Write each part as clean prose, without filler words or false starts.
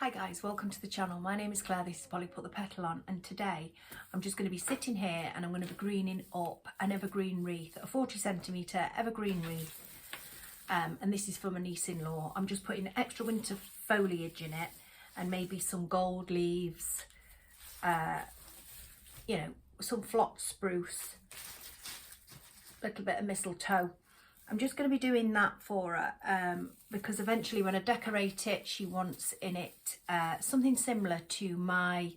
Hi guys, welcome to the channel. My name is Claire, this is Polly Put the Petal On, and today I'm just going to be sitting here and I'm going to be greening up an evergreen wreath, a 40cm evergreen wreath, and this is for my niece-in-law. I'm just putting extra winter foliage in it and maybe some gold leaves, you know, some flocked spruce, a little bit of mistletoe. I'm just going to be doing that for her because eventually when I decorate it, she wants in it something similar to my,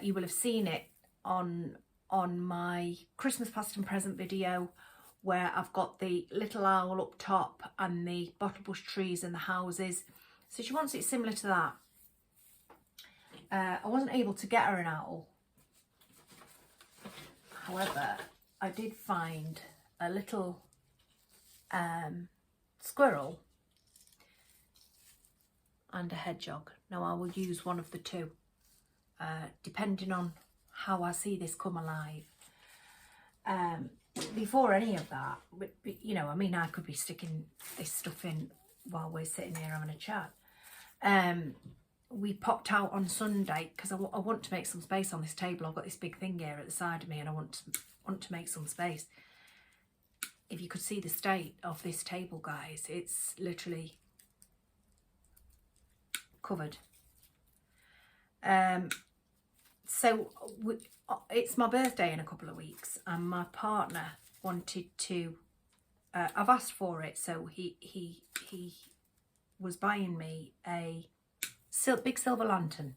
you will have seen it on my Christmas past and present video, where I've got the little owl up top and the bottle bush trees and the houses. So she wants it similar to that. I wasn't able to get her an owl. However, I did find a little squirrel and a hedgehog. Now I will use one of the two depending on how I see this come alive. Before any of that, you know, I mean, I could be sticking this stuff in while we're sitting here having a chat. We popped out on Sunday because I want to make some space on this table. I've got this big thing here at the side of me and I want to make some space. If you could see the state of this table, guys, it's literally covered. So it's my birthday in a couple of weeks and my partner wanted to, I've asked for it, so he was buying me a big silver lantern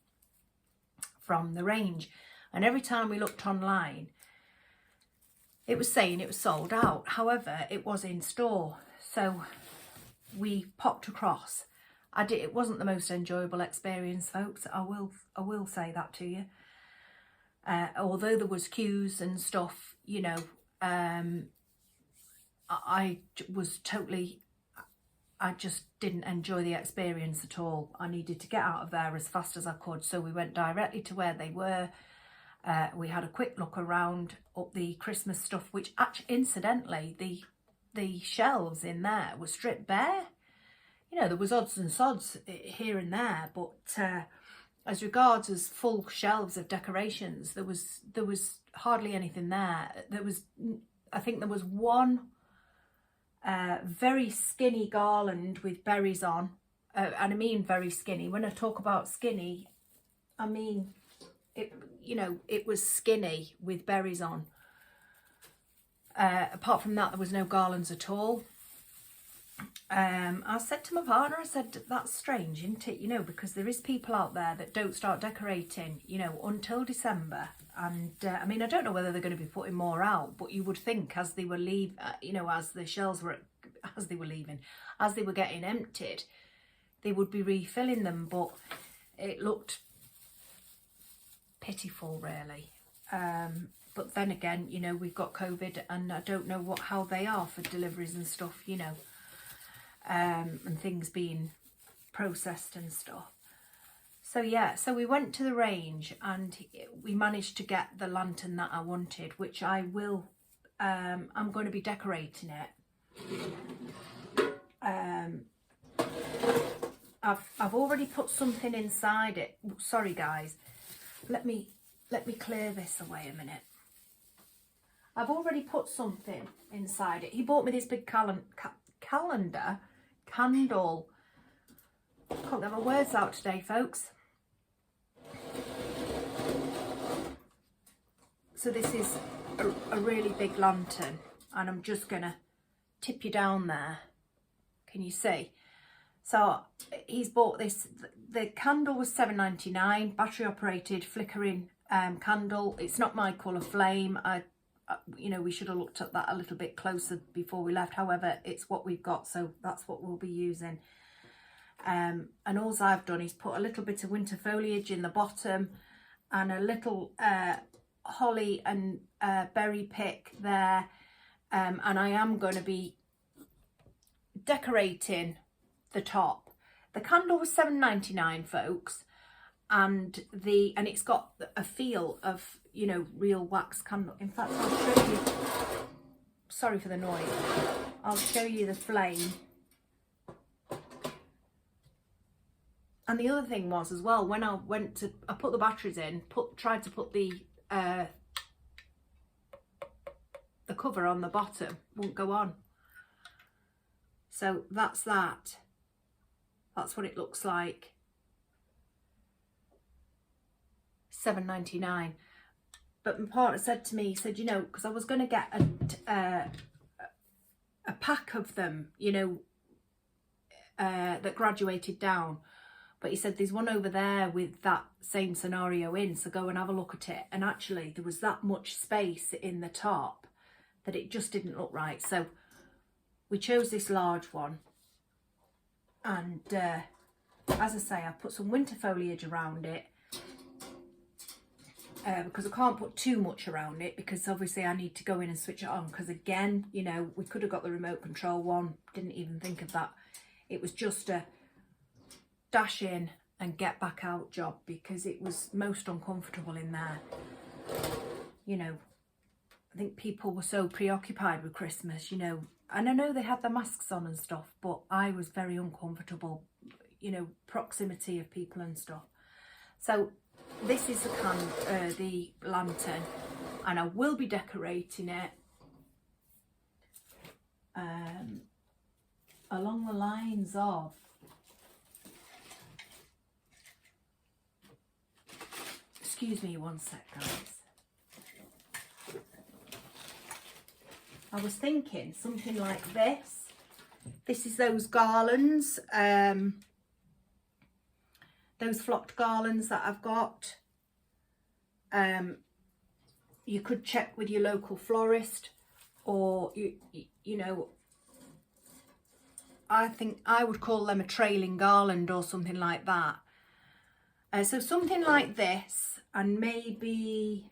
from the range, and every time we looked online it was saying it was sold out. However, it was in store, so we popped across. It wasn't the most enjoyable experience, folks. I will say that to you. Although there was queues and stuff, you know, I just didn't enjoy the experience at all. I needed to get out of there as fast as I could, so we went directly to where they were. We had a quick look around up the Christmas stuff, which actually, incidentally, the shelves in there were stripped bare. You know, there was odds and sods here and there, but as regards as full shelves of decorations, there was hardly anything there. I think there was one very skinny garland with berries on, and I mean very skinny. When I talk about skinny, I mean it, you know, it was skinny with berries on. Apart from that, there was no garlands at all. I said to my partner, I said, that's strange, isn't it? You know, because there is people out there that don't start decorating, you know, until December. And I mean, I don't know whether they're going to be putting more out, but you would think as they were you know, as the shelves were, as they were getting emptied, they would be refilling them. But it looked pitiful, really. But then again, you know, we've got COVID and I don't know how they are for deliveries and stuff, you know, and things being processed and stuff. So yeah, so we went to the range and we managed to get the lantern that I wanted, which I will, I'm going to be decorating it. I've already put something inside it. Sorry guys, let me clear this away a minute. I've already put something inside it. He bought me this big candle. Can't get my words out today, folks. So this is a really big lantern, and I'm just gonna tip you down there. Can you see? So he's bought this. The candle was £7.99, battery operated, flickering candle. It's not my colour flame. You know, we should have looked at that a little bit closer before we left. However, it's what we've got, so that's what we'll be using. And all I've done is put a little bit of winter foliage in the bottom and a little holly and berry pick there. And I am going to be decorating the top. The candle was £7.99, folks. And it's got a feel of, you know, real wax candle. In fact, I'll show you, sorry for the noise, I'll show you the flame. And the other thing was as well, when I put the batteries in, tried to put the cover on the bottom, won't go on. So that's that. That's what it looks like. $7.99. But my partner said to me, he said, you know, because I was going to get a pack of them, you know, that graduated down. But he said, there's one over there with that same scenario in, so go and have a look at it. And actually, there was that much space in the top that it just didn't look right. So we chose this large one. And as I say, I put some winter foliage around it. Because I can't put too much around it, because obviously I need to go in and switch it on. Because again, you know, we could have got the remote control one. Didn't even think of that. It was just a dash in and get back out job, because it was most uncomfortable in there. You know, I think people were so preoccupied with Christmas, you know, and I know they had the masks on and stuff, but I was very uncomfortable, you know, proximity of people and stuff. So this is the lantern, and I will be decorating it along the lines of excuse me one sec, guys. I was thinking something like this. This is those garlands, those flocked garlands that I've got. You could check with your local florist, or you know, I think I would call them a trailing garland or something like that. So something like this, and maybe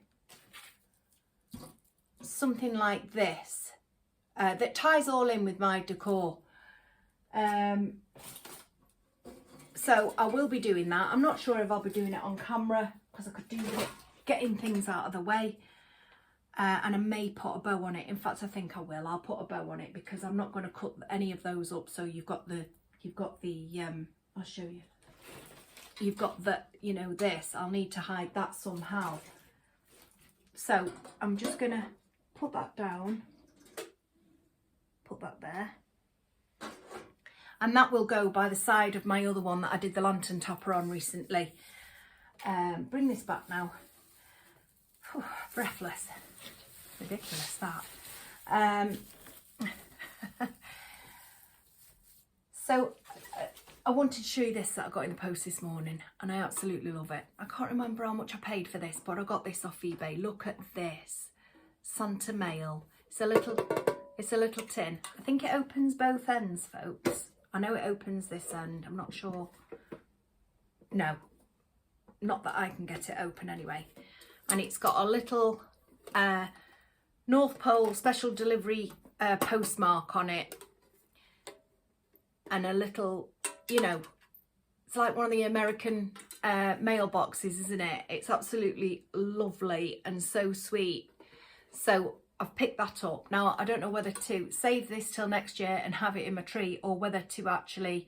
something like this, that ties all in with my decor. So I will be doing that. I'm not sure if I'll be doing it on camera, because I could do it getting things out of the way. And I may put a bow on it. In fact, I think I will. I'll put a bow on it, because I'm not going to cut any of those up. So you've got the I'll show you. You've got the, you know, this. I'll need to hide that somehow. So I'm just going to put that down. Put that there. And that will go by the side of my other one that I did the lantern topper on recently. Bring this back now. Whew, breathless. Ridiculous, that. So I wanted to show you this that I got in the post this morning, and I absolutely love it. I can't remember how much I paid for this, but I got this off eBay. Look at this. Santa mail. It's a little tin. I think it opens both ends, folks. I know it opens this end. I'm not sure. No, not that I can get it open anyway. And it's got a little North Pole special delivery postmark on it. And a little, you know, it's like one of the American mailboxes, isn't it? It's absolutely lovely and so sweet. So I've picked that up. Now, I don't know whether to save this till next year and have it in my tree, or whether to actually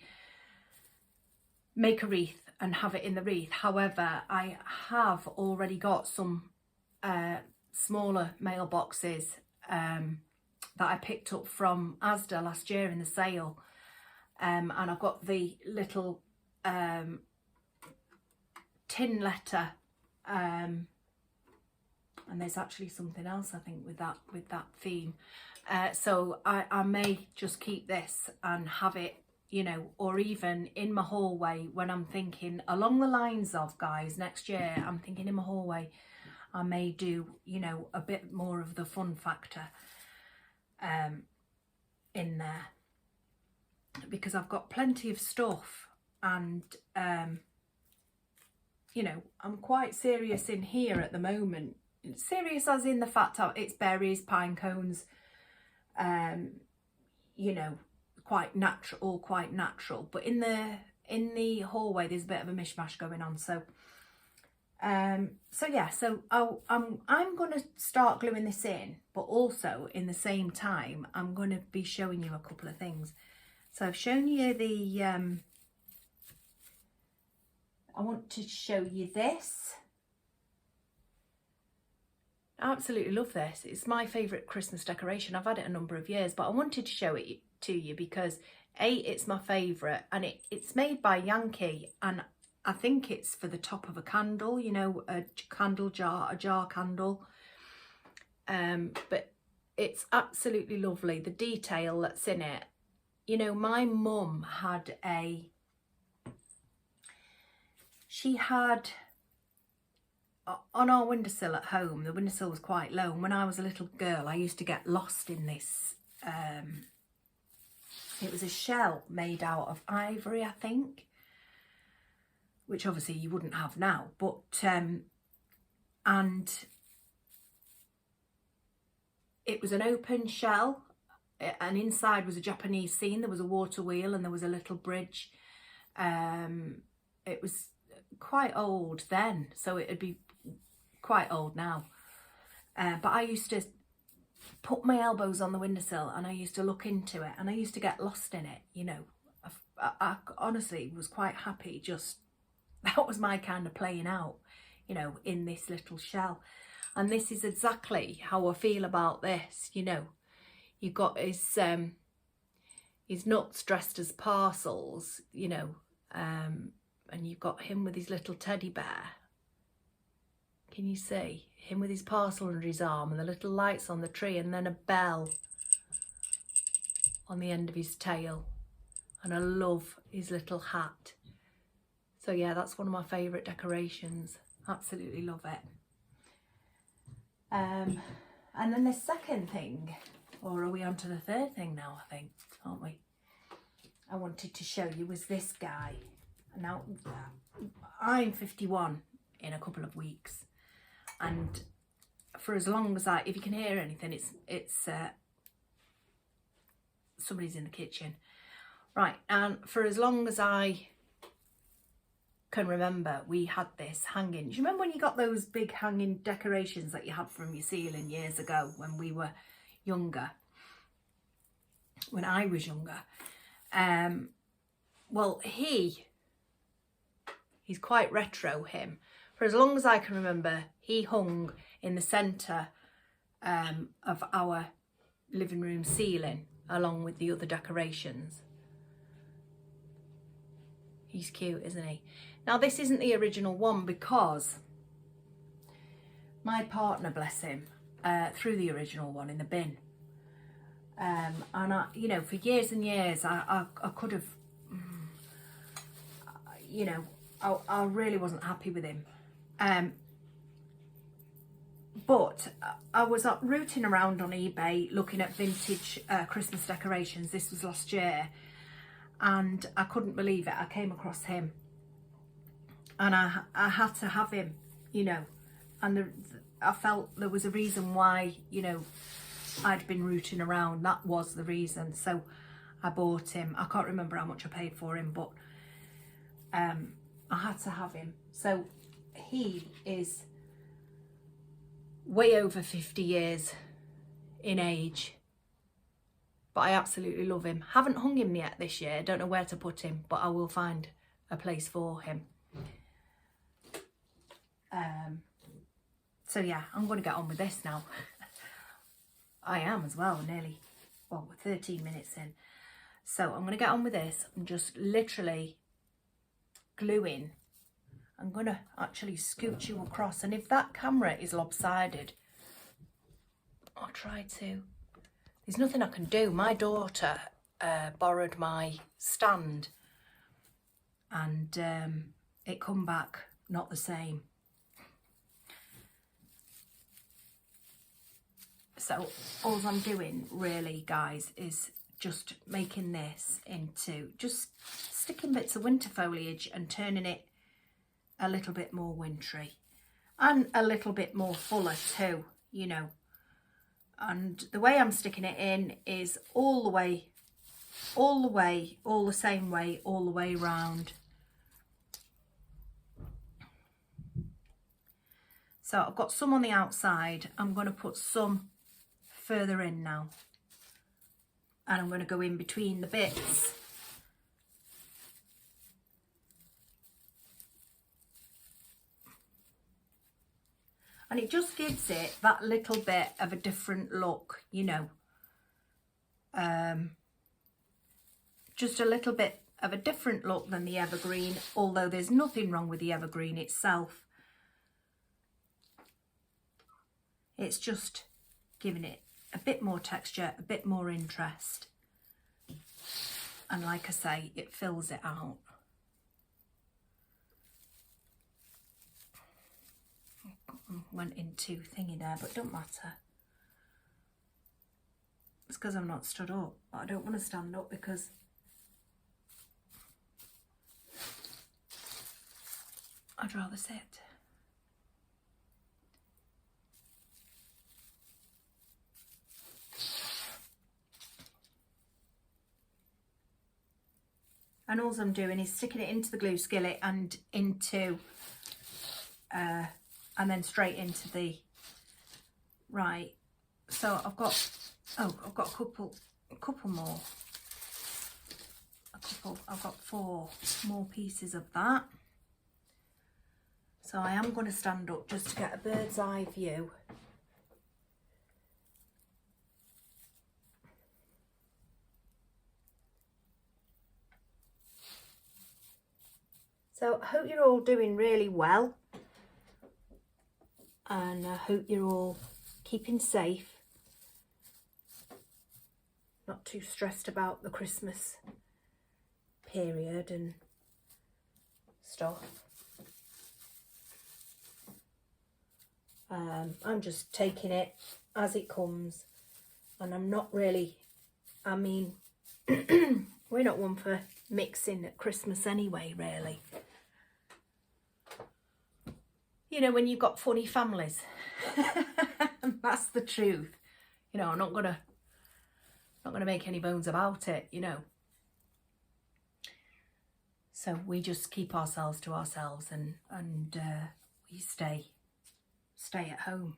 make a wreath and have it in the wreath. However, I have already got some smaller mailboxes that I picked up from Asda last year in the sale. And I've got the little tin letter, and there's actually something else I think with that theme. So I may just keep this and have it, you know, or even in my hallway when I'm thinking along the lines of, guys, next year I'm thinking in my hallway I may do, you know, a bit more of the fun factor in there. Because I've got plenty of stuff, and you know, I'm quite serious in here at the moment. Serious as in the fact that it's berries, pine cones, you know, quite natural, all quite natural. But in the hallway there's a bit of a mishmash going on. So yeah, so I'm going to start gluing this in, but also in the same time I'm going to be showing you a couple of things. So I've shown you the I want to show you this. I absolutely love this. It's my favourite Christmas decoration. I've had it a number of years, but I wanted to show it to you because A, it's my favourite, and it's made by Yankee, and I think it's for the top of a candle, you know, a candle jar, a jar candle. But it's absolutely lovely, the detail that's in it. You know, my mum had on our windowsill at home, the windowsill was quite low, and when I was a little girl I used to get lost in this. It was a shell made out of ivory, I think, which obviously you wouldn't have now, but and it was an open shell, and inside was a Japanese scene. There was a water wheel and there was a little bridge. It was quite old then, so it'd be quite old now, but I used to put my elbows on the windowsill and I used to look into it, and I used to get lost in it, you know. I honestly was quite happy, just that was my kind of playing out, you know, in this little shell. And this is exactly how I feel about this, you know. You've got his nuts dressed as parcels, you know, and you've got him with his little teddy bear. Can you see? Him with his parcel under his arm and the little lights on the tree, and then a bell on the end of his tail. And I love his little hat. So yeah, that's one of my favourite decorations. Absolutely love it. And then the second thing, or are we on to the third thing now, I think, aren't we? I wanted to show you was this guy. Now, I'm 51 in a couple of weeks, and for as long as if you can hear anything, it's somebody's in the kitchen. Right, and for as long as I can remember, we had this hanging. Do you remember when you got those big hanging decorations that you had from your ceiling years ago when we were younger? When I was younger. Well, he's quite retro, him. For as long as I can remember, he hung in the centre of our living room ceiling along with the other decorations. He's cute, isn't he? Now, this isn't the original one because my partner, bless him, threw the original one in the bin. And I, you know, for years and years, I could have, you know, I really wasn't happy with him. But I was rooting around on eBay looking at vintage Christmas decorations. This was last year, and I couldn't believe it. I came across him, and I had to have him, you know. And I felt there was a reason why, you know, I'd been rooting around. That was the reason. So I bought him. I can't remember how much I paid for him, but I had to have him. So he is way over 50 years in age, but I absolutely love him. Haven't hung him yet this year. Don't know where to put him, but I will find a place for him. So yeah, I'm going to get on with this now. I am as well, nearly, well, we're 13 minutes in. So I'm going to get on with this. I'm just literally gluing. I'm going to actually scoot you across. And if that camera is lopsided, I'll try to. There's nothing I can do. My daughter borrowed my stand, and it come back not the same. So all I'm doing really, guys, is just making this into, just sticking bits of winter foliage and turning it a little bit more wintry and a little bit more fuller too, you know. And the way I'm sticking it in is all the same way, all the way round. So I've got some on the outside. I'm going to put some further in now, and I'm going to go in between the bits. And it just gives it that little bit of a different look, you know. Just a little bit of a different look than the evergreen, although there's nothing wrong with the evergreen itself. It's just giving it a bit more texture, a bit more interest. And like I say, it fills it out. Went into thingy there, but it don't matter. It's because I'm not stood up. But I don't want to stand up because I'd rather sit. And all I'm doing is sticking it into the glue skillet and into, and then straight into the, right. So I've got, oh, I've got a couple more. I've got 4 more pieces of that. So I am going to stand up just to get a bird's eye view. So I hope you're all doing really well, and I hope you're all keeping safe, not too stressed about the Christmas period and stuff. I'm just taking it as it comes, and I'm not really, I mean, we're not one for mixing at Christmas anyway, really. You know, when you've got funny families, that's the truth. You know, I'm not gonna make any bones about it, you know. So we just keep ourselves to ourselves, and we stay at home.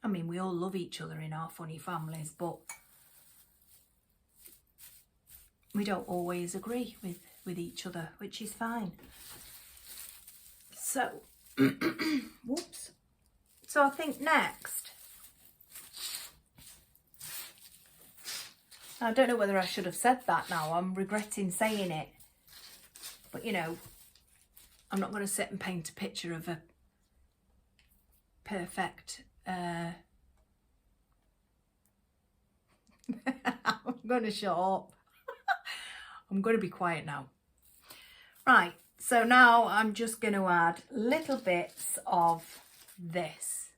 I mean, we all love each other in our funny families, but we don't always agree with each other, which is fine. So, whoops. So I think next, I don't know whether I should have said that now. I'm regretting saying it. But, you know, I'm not going to sit and paint a picture of a perfect... I'm going to shut up. I'm going to be quiet now. Right, so now I'm just going to add little bits of this.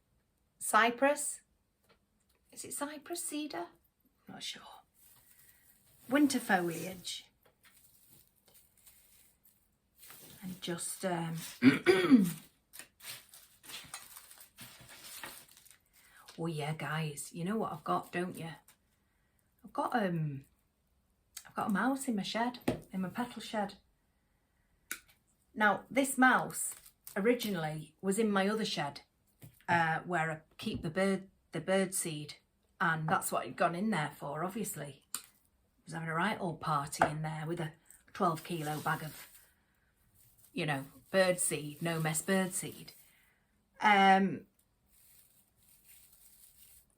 Cypress. Is it cypress, cedar? Not sure. Winter foliage. And just... oh yeah, guys, you know what I've got, don't you? I've got a mouse in my shed, in my petal shed. Now, this mouse originally was in my other shed, where I keep the bird seed, and that's what it'd gone in there for, obviously. I was having a right old party in there with a 12 kilo bag of, you know, bird seed, no mess bird seed.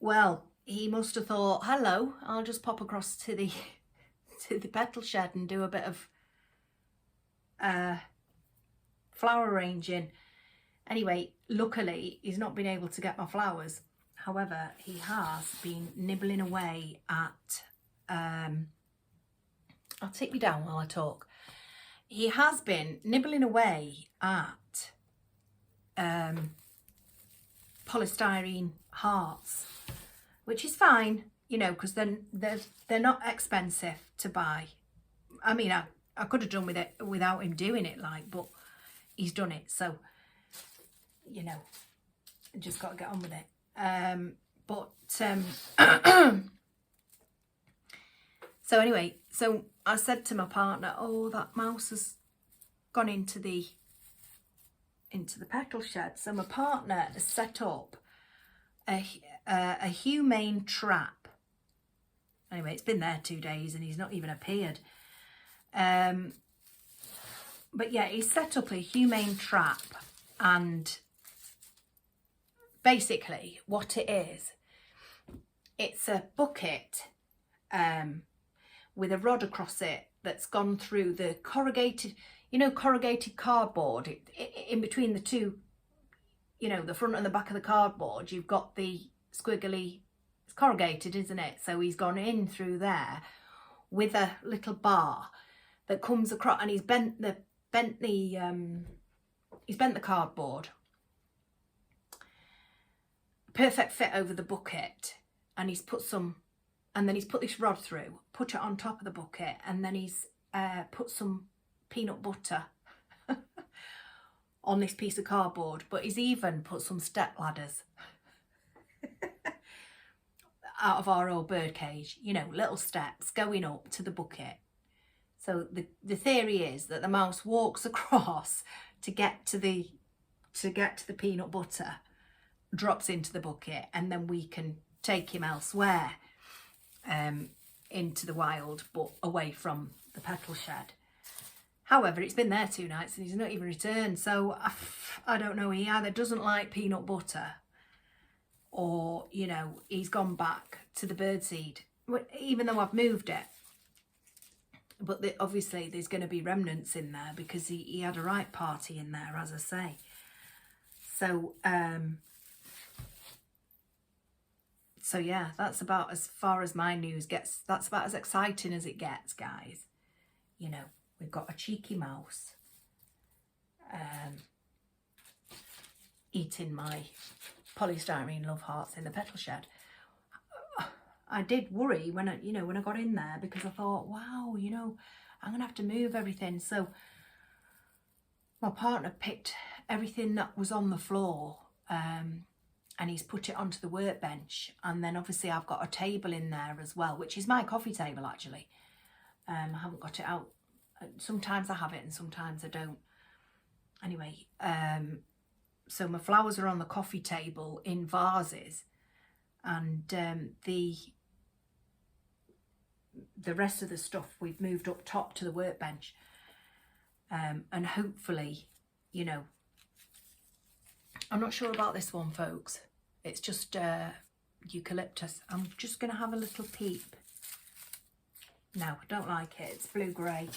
Well, he must have thought, hello, I'll just pop across to the petal shed and do a bit of flower arranging. Anyway, luckily, he's not been able to get my flowers. However, he has been nibbling away at... I'll take you down while I talk. He has been nibbling away at polystyrene hearts, which is fine, you know, because then they're not expensive to buy. I mean, I could have done with it without him doing it, like, but he's done it, so, you know, I just got to get on with it. So anyway, so I said to my partner, oh, that mouse has gone into the petal shed. So my partner has set up a humane trap. Anyway, it's been there 2 days and he's not even appeared. But yeah, he's set up a humane trap, and basically what it is, it's a bucket with a rod across it that's gone through the corrugated, you know, corrugated cardboard. In between the two, you know, the front and the back of the cardboard, you've got the squiggly, it's corrugated, isn't it? So he's gone in through there with a little bar that comes across, and he's bent the cardboard. Perfect fit over the bucket, and he's put some, and then he's put this rod through, put it on top of the bucket, and then he's put some peanut butter on this piece of cardboard, but he's even put some step ladders out of our old bird cage, you know, little steps going up to the bucket. So the theory is that the mouse walks across to get to the peanut butter, drops into the bucket, and then we can take him elsewhere, into the wild, but away from the Petal shed. However, it's been there 2 nights and he's not even returned. So I don't know, he either doesn't like peanut butter, or, you know, he's gone back to the birdseed, even though I've moved it. But obviously there's going to be remnants in there because he had a right party in there, as I say. So, so yeah, that's about as far as my news gets. That's about as exciting as it gets, guys. You know, we've got a cheeky mouse eating my polystyrene love hearts in the Petal shed. I did worry when I got in there, because I thought, wow, you know, I'm gonna have to move everything. So my partner picked everything that was on the floor, and he's put it onto the workbench. And then obviously I've got a table in there as well, which is my coffee table actually. I haven't got it out. Sometimes I have it and sometimes I don't. Anyway, so my flowers are on the coffee table in vases, and the rest of the stuff we've moved up top to the workbench, and hopefully, you know, I'm not sure about this one, folks. It's just eucalyptus. I'm just going to have a little peep. No, I don't like it. It's blue-grey.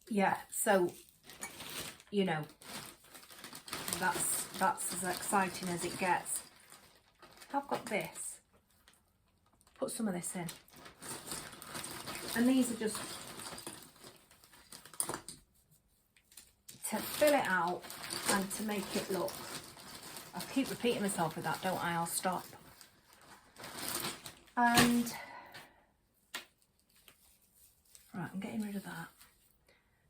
Yeah, so, you know, that's as exciting as it gets. I've got this. Put some of this in. And these are just to fill it out and to make it look. I keep repeating myself with that, don't I? I'll stop. And right, I'm getting rid of that.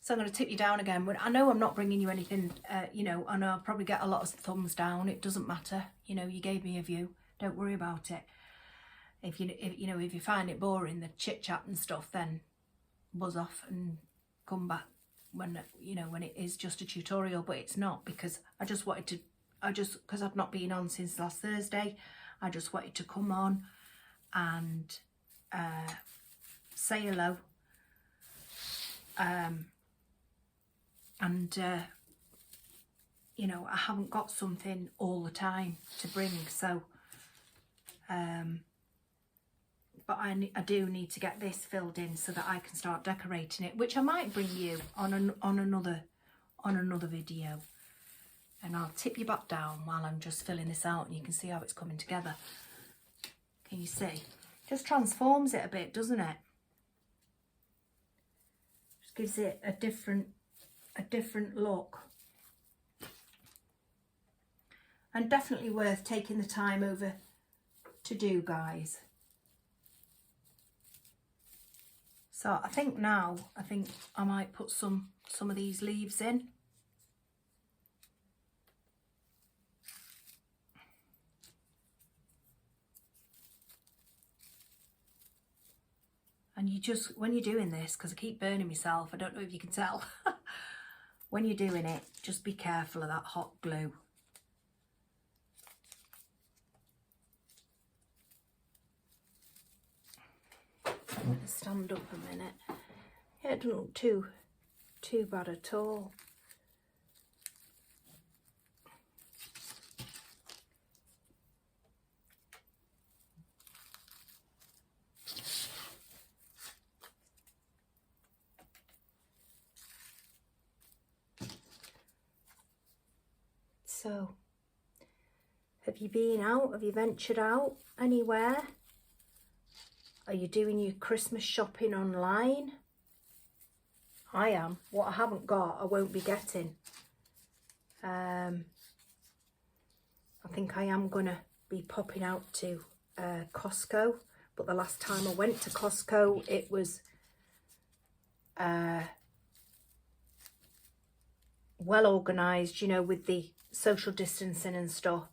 So I'm going to tip you down again. I know I'm not bringing you anything, you know, and I'll probably get a lot of thumbs down. It doesn't matter. You know, you gave me a view. Don't worry about it. If you find it boring, the chit chat and stuff, then buzz off and come back when, you know, when it is just a tutorial. But it's not, because because I've not been on since last Thursday, I just wanted to come on and say hello. You know, I haven't got something all the time to bring, so but I do need to get this filled in so that I can start decorating it, which I might bring you on another video, and I'll tip you back down while I'm just filling this out, and you can see how it's coming together. Can you see? Just transforms it a bit, doesn't it? Just gives it a different look, and definitely worth taking the time over to do, guys. So I think I might put some of these leaves in. And you just, when you're doing this, because I keep burning myself, I don't know if you can tell, when you're doing it, just be careful of that hot glue. I'm going to stand up a minute. Yeah, it doesn't look too bad at all. So, have you been out? Have you ventured out anywhere? Are you doing your Christmas shopping online? I am. What I haven't got, I won't be getting. I think I am going to be popping out to Costco. But the last time I went to Costco, it was well organised, you know, with the social distancing and stuff.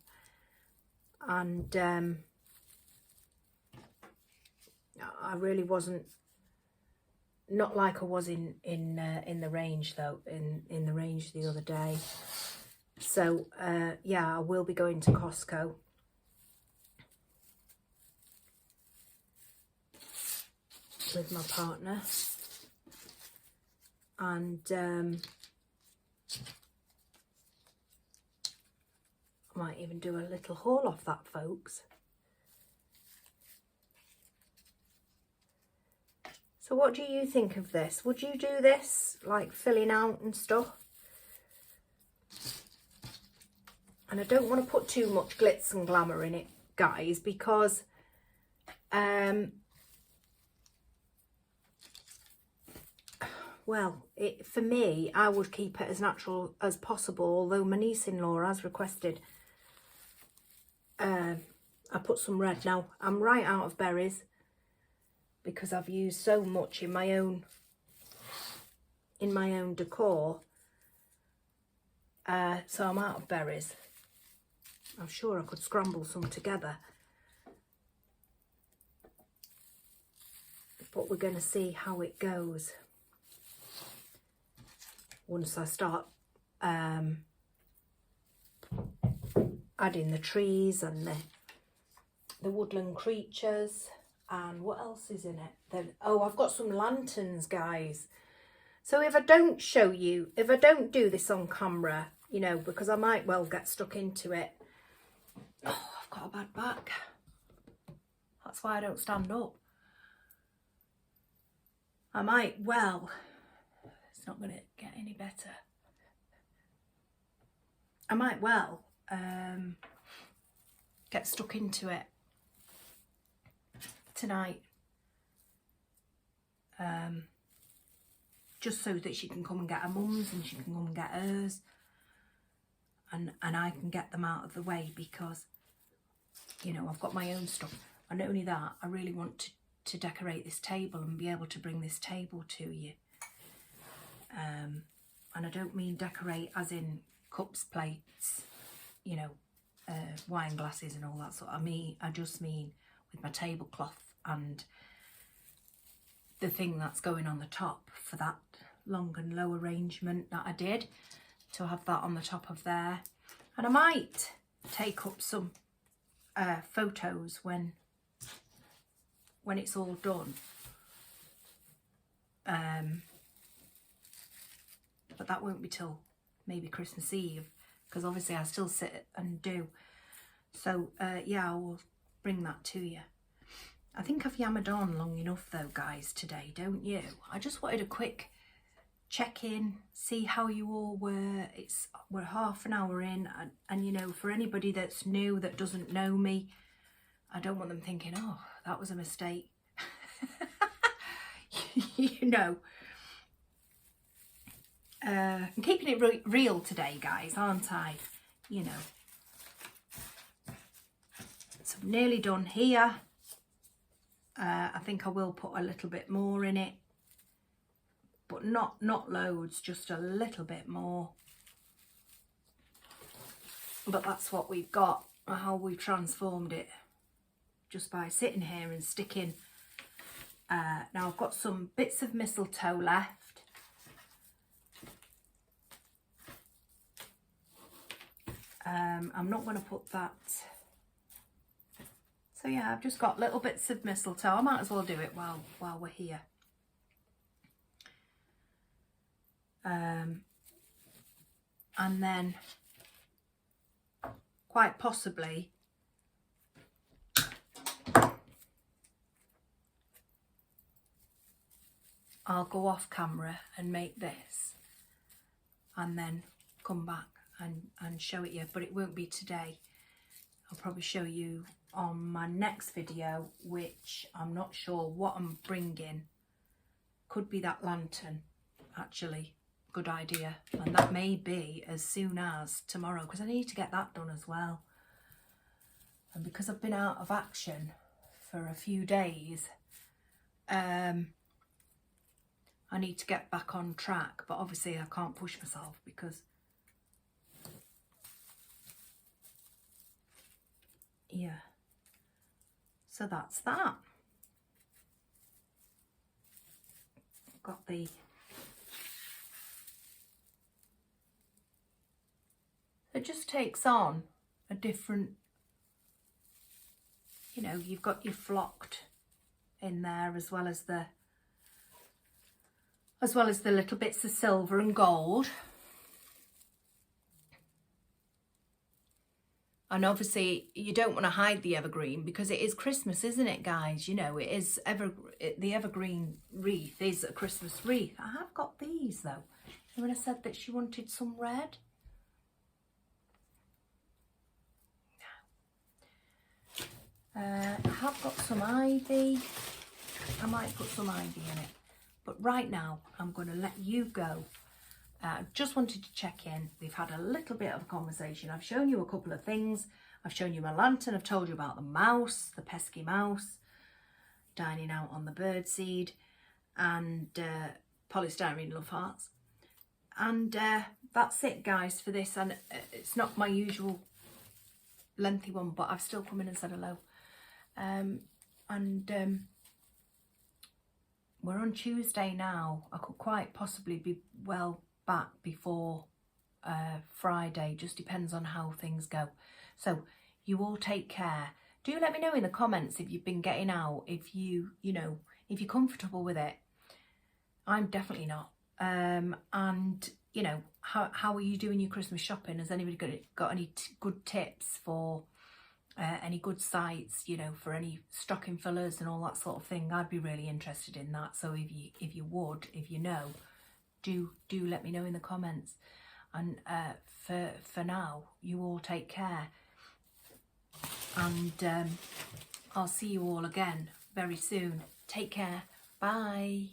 And I really wasn't, not like I was in the range though, in the range the other day. So yeah, I will be going to Costco. With my partner. And I might even do a little haul off that, folks. So what do you think of this? Would you do this, like filling out and stuff? And I don't want to put too much glitz and glamour in it, guys, because well, for me, I would keep it as natural as possible, although my niece-in-law has requested I put some red. Now, I'm right out of berries because I've used so much in my own decor. So I'm out of berries. I'm sure I could scramble some together. But we're going to see how it goes once I start adding the trees and the woodland creatures. And what else is in it? Then, oh, I've got some lanterns, guys. So if I don't show you, if I don't do this on camera, you know, because I might well get stuck into it. Oh, I've got a bad back. That's why I don't stand up. I might well, it's not going to get any better. I might well get stuck into it tonight. Just so that she can come and get her mum's and she can come and get hers. And I can get them out of the way because, you know, I've got my own stuff. And not only that, I really want to decorate this table and be able to bring this table to you. And I don't mean decorate as in cups, plates, you know, wine glasses and all that sort. I just mean with my tablecloth and the thing that's going on the top for that long and low arrangement that I did, to have that on the top of there. And I might take up some photos when it's all done. But that won't be till maybe Christmas Eve, because obviously I still sit and do. So yeah, I will bring that to you. I think I've yammered on long enough though, guys, today, don't you? I just wanted a quick check-in, see how you all were. We're half an hour in, and you know, for anybody that's new, that doesn't know me, I don't want them thinking, oh, that was a mistake. You know, I'm keeping it real today, guys, aren't I? You know. So I'm nearly done here. I think I will put a little bit more in it, but not loads, just a little bit more. But that's what we've got, how we've transformed it, just by sitting here and sticking. Now I've got some bits of mistletoe left. I'm not going to put that. It's So yeah, I've just got little bits of mistletoe. I might as well do it while we're here. And then quite possibly I'll go off camera and make this and then come back and show it you, but it won't be today. I'll probably show you on my next video, which I'm not sure what I'm bringing. Could be that lantern, actually. Good idea. And that may be as soon as tomorrow, because I need to get that done as well. And because I've been out of action for a few days, I need to get back on track, but obviously I can't push myself because yeah. So that's that. Got the it just takes on a different, you know, you've got your flocked in there as well as the little bits of silver and gold. And obviously you don't want to hide the evergreen because it is Christmas, isn't it, guys? You know, it is the evergreen wreath is a Christmas wreath. I have got these though. When I said that she wanted some red. I have got some ivy. I might put some ivy in it. But right now, I'm going to let you go. Just wanted to check in. We've had a little bit of a conversation. I've shown you a couple of things. I've shown you my lantern. I've told you about the mouse, the pesky mouse, dining out on the birdseed, and polystyrene love hearts. And that's it, guys, for this. And it's not my usual lengthy one, but I've still come in and said hello. We're on Tuesday now. I could quite possibly be well back before Friday. Just depends on how things go. So you all take care. Do let me know in the comments if you've been getting out, if you know, if you're comfortable with it. I'm definitely not. And you know, how are you doing your Christmas shopping? Has anybody got any good tips for any good sites, you know, for any stocking fillers and all that sort of thing? I'd be really interested in that. So if you know, do let me know in the comments. And for now, you all take care, and I'll see you all again very soon. Take care. Bye.